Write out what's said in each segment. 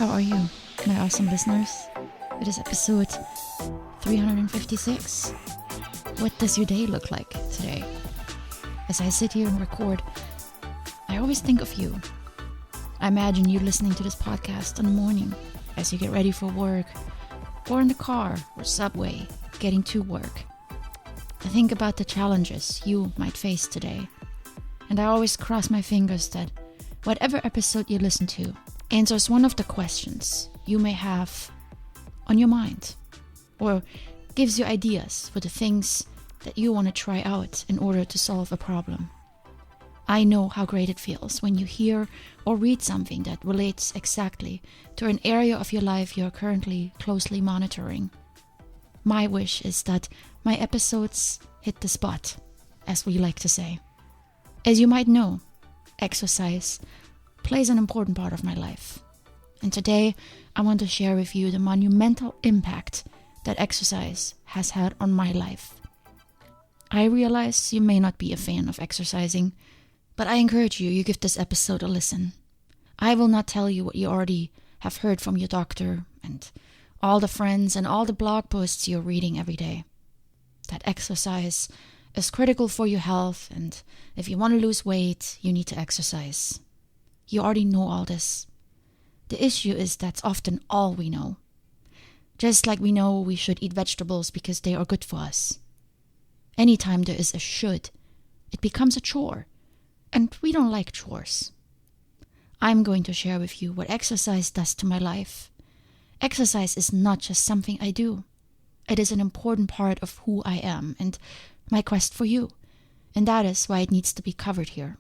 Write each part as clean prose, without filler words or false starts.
How are you, my awesome listeners? It is episode 356. What does your day look like today? As I sit here and record, I always think of you. I imagine you listening to this podcast in the morning as you get ready for work, or in the car or subway getting to work. I think about the challenges you might face today, and I always cross my fingers that whatever episode you listen to answers one of the questions you may have on your mind, or gives you ideas for the things that you want to try out in order to solve a problem. I know how great it feels when you hear or read something that relates exactly to an area of your life you're currently closely monitoring. My wish is that my episodes hit the spot, as we like to say. As you might know, exercise plays an important part of my life. And today, I want to share with you the monumental impact that exercise has had on my life. I realize you may not be a fan of exercising, but I encourage you give this episode a listen. I will not tell you what you already have heard from your doctor and all the friends and all the blog posts you're reading every day. That exercise is critical for your health, and if you want to lose weight, you need to exercise. You already know all this. The issue is that's often all we know. Just like we know we should eat vegetables because they are good for us. Anytime there is a should, it becomes a chore, and we don't like chores. I'm going to share with you what exercise does to my life. Exercise is not just something I do. It is an important part of who I am and my quest for you, and that is why it needs to be covered here.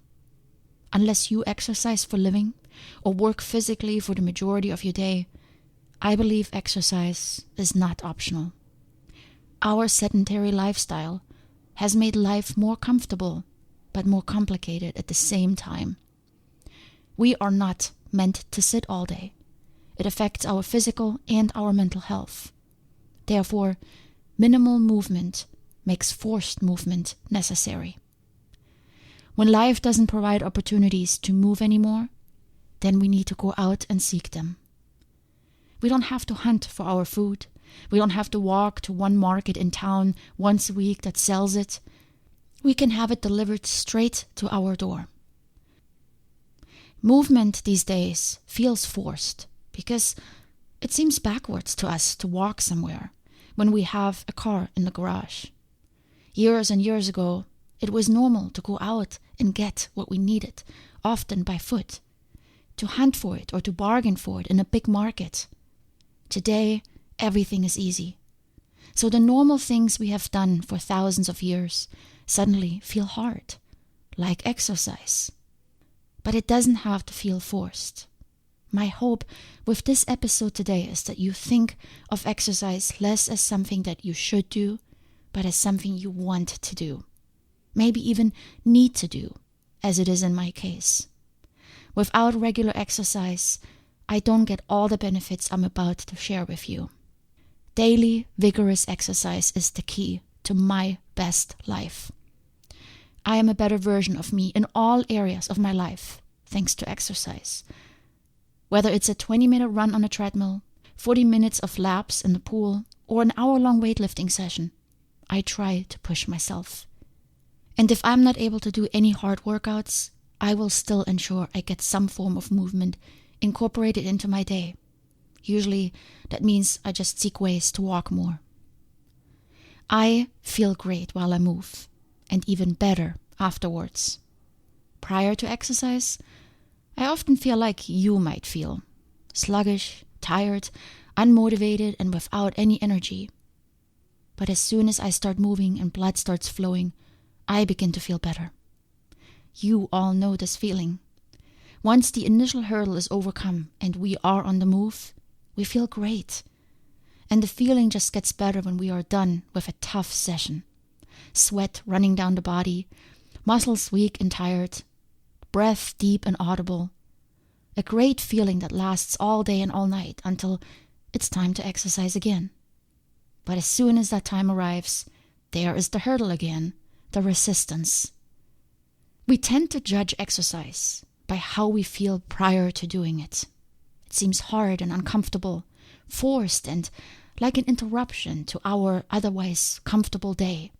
Unless you exercise for living or work physically for the majority of your day, I believe exercise is not optional. Our sedentary lifestyle has made life more comfortable, but more complicated at the same time. We are not meant to sit all day. It affects our physical and our mental health. Therefore, minimal movement makes forced movement necessary. When life doesn't provide opportunities to move anymore, then we need to go out and seek them. We don't have to hunt for our food. We don't have to walk to one market in town once a week that sells it. We can have it delivered straight to our door. Movement these days feels forced because it seems backwards to us to walk somewhere when we have a car in the garage. Years and years ago, it was normal to go out and get what we needed, often by foot, to hunt for it or to bargain for it in a big market. Today, everything is easy. So the normal things we have done for thousands of years suddenly feel hard, like exercise. But it doesn't have to feel forced. My hope with this episode today is that you think of exercise less as something that you should do, but as something you want to do. Maybe even need to do, as it is in my case. Without regular exercise, I don't get all the benefits I'm about to share with you. Daily, vigorous exercise is the key to my best life. I am a better version of me in all areas of my life, thanks to exercise. Whether it's a 20-minute run on a treadmill, 40 minutes of laps in the pool, or an hour-long weightlifting session, I try to push myself. And if I'm not able to do any hard workouts, I will still ensure I get some form of movement incorporated into my day. Usually, that means I just seek ways to walk more. I feel great while I move, and even better afterwards. Prior to exercise, I often feel like you might feel. Sluggish, tired, unmotivated, and without any energy. But as soon as I start moving and blood starts flowing, I begin to feel better. You all know this feeling. Once the initial hurdle is overcome and we are on the move, we feel great. And the feeling just gets better when we are done with a tough session. Sweat running down the body, muscles weak and tired, breath deep and audible. A great feeling that lasts all day and all night until it's time to exercise again. But as soon as that time arrives, there is the hurdle again, the resistance. We tend to judge exercise by how we feel prior to doing it. It seems hard and uncomfortable, forced and like an interruption to our otherwise comfortable day.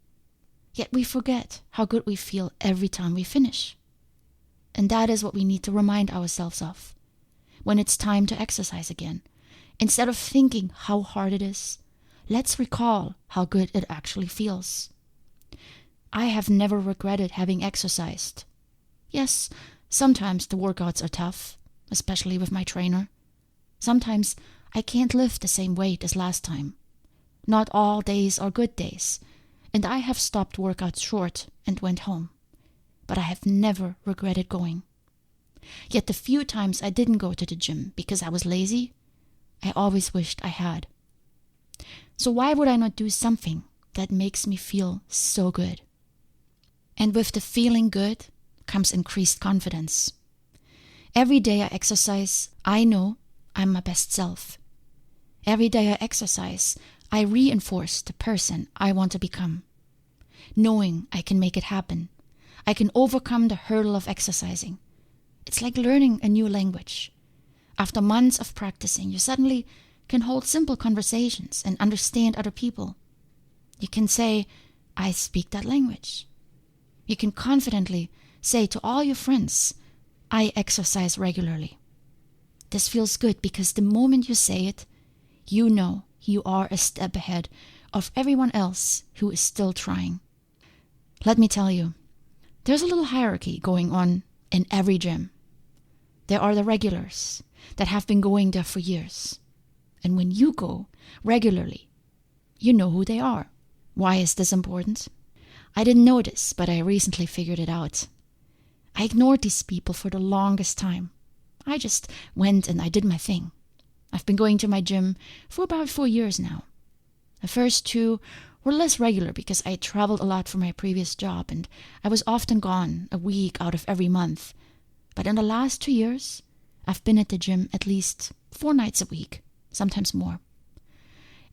Yet we forget how good we feel every time we finish. And that is what we need to remind ourselves of when it's time to exercise again. Instead of thinking how hard it is, let's recall how good it actually feels. I have never regretted having exercised. Yes, sometimes the workouts are tough, especially with my trainer. Sometimes I can't lift the same weight as last time. Not all days are good days, and I have stopped workouts short and went home. But I have never regretted going. Yet the few times I didn't go to the gym because I was lazy, I always wished I had. So why would I not do something that makes me feel so good? And with the feeling good comes increased confidence. Every day I exercise, I know I'm my best self. Every day I exercise, I reinforce the person I want to become. Knowing I can make it happen, I can overcome the hurdle of exercising. It's like learning a new language. After months of practicing, you suddenly can hold simple conversations and understand other people. You can say, I speak that language. You can confidently say to all your friends, I exercise regularly. This feels good because the moment you say it, you know you are a step ahead of everyone else who is still trying. Let me tell you, there's a little hierarchy going on in every gym. There are the regulars that have been going there for years. And when you go regularly, you know who they are. Why is this important? I didn't know this, but I recently figured it out. I ignored these people for the longest time. I just went and I did my thing. I've been going to my gym for about 4 years now. The first 2 were less regular because I traveled a lot for my previous job and I was often gone a week out of every month. But in the last 2 years, I've been at the gym at least 4 nights a week, sometimes more.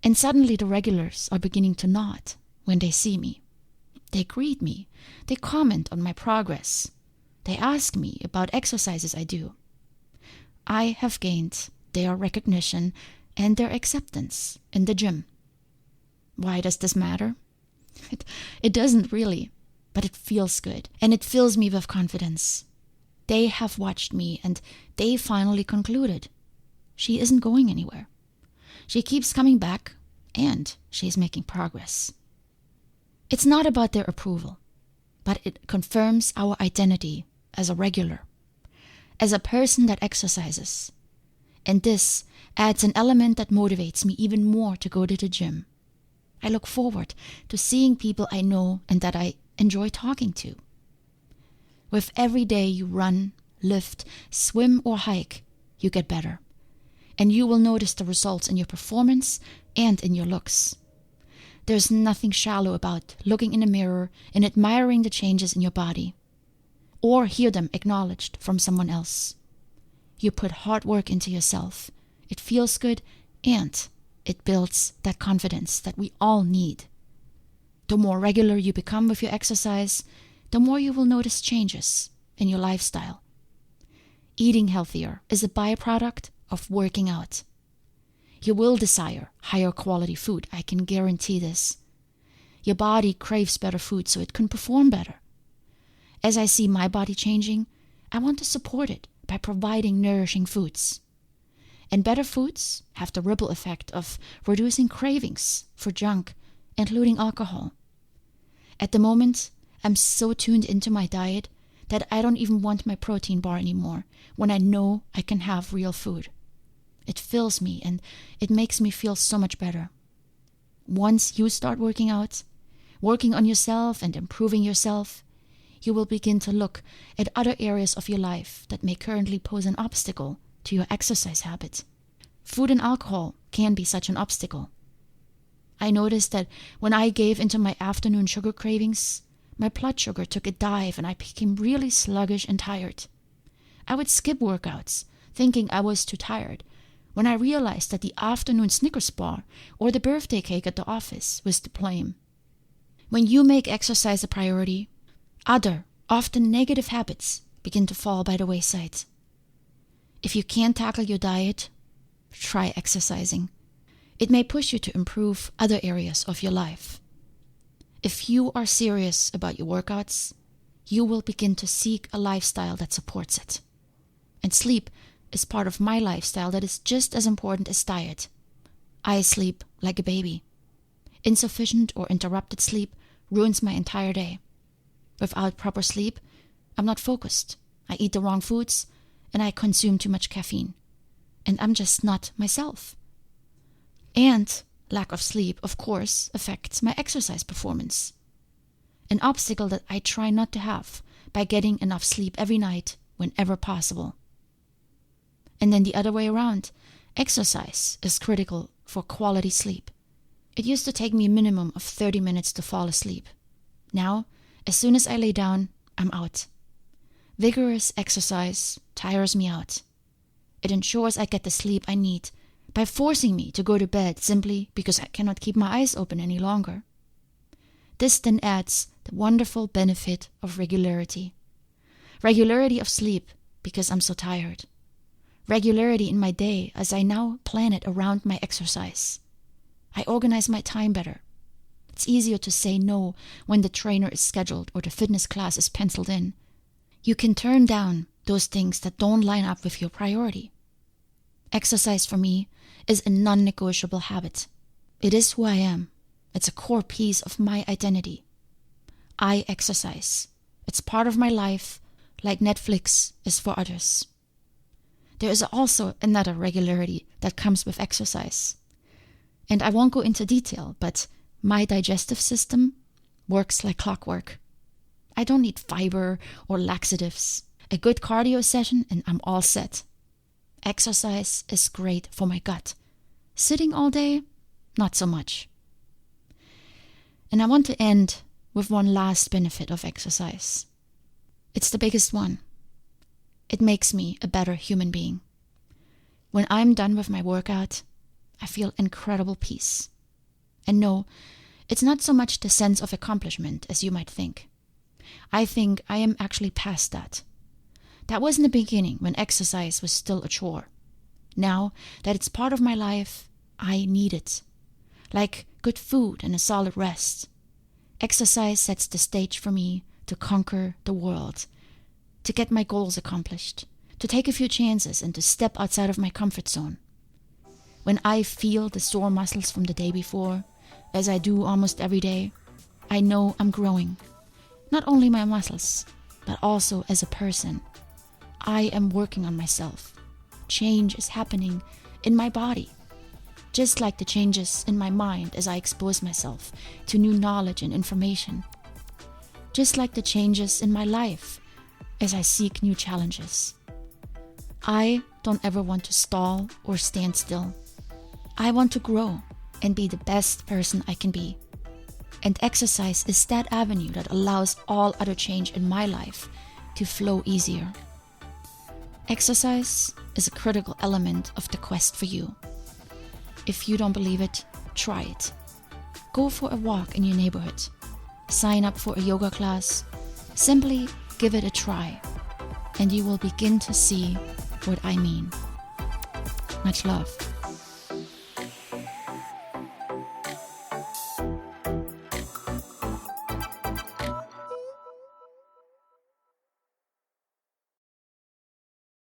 And suddenly the regulars are beginning to nod when they see me. They greet me. They comment on my progress. They ask me about exercises I do. I have gained their recognition and their acceptance in the gym. Why does this matter? It doesn't really, but it feels good and it fills me with confidence. They have watched me and they finally concluded she isn't going anywhere. She keeps coming back and she's making progress. It's not about their approval, but it confirms our identity as a regular, as a person that exercises. And this adds an element that motivates me even more to go to the gym. I look forward to seeing people I know and that I enjoy talking to. With every day you run, lift, swim or hike, you get better. And you will notice the results in your performance and in your looks. There's nothing shallow about looking in the mirror and admiring the changes in your body, or hear them acknowledged from someone else. You put hard work into yourself. It feels good and it builds that confidence that we all need. The more regular you become with your exercise, the more you will notice changes in your lifestyle. Eating healthier is a byproduct of working out. You will desire higher quality food, I can guarantee this. Your body craves better food so it can perform better. As I see my body changing, I want to support it by providing nourishing foods. And better foods have the ripple effect of reducing cravings for junk, including alcohol. At the moment, I'm so tuned into my diet that I don't even want my protein bar anymore when I know I can have real food. It fills me and it makes me feel so much better. Once you start working out, working on yourself and improving yourself, you will begin to look at other areas of your life that may currently pose an obstacle to your exercise habit. Food and alcohol can be such an obstacle. I noticed that when I gave into my afternoon sugar cravings, my blood sugar took a dive and I became really sluggish and tired. I would skip workouts, thinking I was too tired, when I realized that the afternoon Snickers bar or the birthday cake at the office was to blame. When you make exercise a priority, other, often negative habits begin to fall by the wayside. If you can't tackle your diet, try exercising. It may push you to improve other areas of your life. If you are serious about your workouts, you will begin to seek a lifestyle that supports it. And sleep is part of my lifestyle that is just as important as diet. I sleep like a baby. Insufficient or interrupted sleep ruins my entire day. Without proper sleep, I'm not focused. I eat the wrong foods and I consume too much caffeine. And I'm just not myself. And lack of sleep, of course, affects my exercise performance. An obstacle that I try not to have by getting enough sleep every night whenever possible. And then the other way around, exercise is critical for quality sleep. It used to take me a minimum of 30 minutes to fall asleep. Now, as soon as I lay down, I'm out. Vigorous exercise tires me out. It ensures I get the sleep I need by forcing me to go to bed simply because I cannot keep my eyes open any longer. This then adds the wonderful benefit of regularity. Regularity of sleep because I'm so tired. Regularity in my day as I now plan it around my exercise. I organize my time better. It's easier to say no when the trainer is scheduled or the fitness class is penciled in. You can turn down those things that don't line up with your priority. Exercise for me is a non-negotiable habit. It is who I am. It's a core piece of my identity. I exercise. It's part of my life, like Netflix is for others. There is also another regularity that comes with exercise. And I won't go into detail, but my digestive system works like clockwork. I don't need fiber or laxatives. A good cardio session and I'm all set. Exercise is great for my gut. Sitting all day, not so much. And I want to end with one last benefit of exercise. It's the biggest one. It makes me a better human being. When I'm done with my workout, I feel incredible peace. And no, it's not so much the sense of accomplishment as you might think. I think I am actually past that. That was in the beginning when exercise was still a chore. Now that it's part of my life, I need it. Like good food and a solid rest. Exercise sets the stage for me to conquer the world, to get my goals accomplished, to take a few chances and to step outside of my comfort zone. When I feel the sore muscles from the day before, as I do almost every day, I know I'm growing. Not only my muscles, but also as a person. I am working on myself. Change is happening in my body. Just like the changes in my mind as I expose myself to new knowledge and information. Just like the changes in my life as I seek new challenges. I don't ever want to stall or stand still. I want to grow and be the best person I can be. And exercise is that avenue that allows all other change in my life to flow easier. Exercise is a critical element of the quest for you. If you don't believe it, try it. Go for a walk in your neighborhood. Sign up for a yoga class. Simply give it a try. And you will begin to see what I mean. Much love.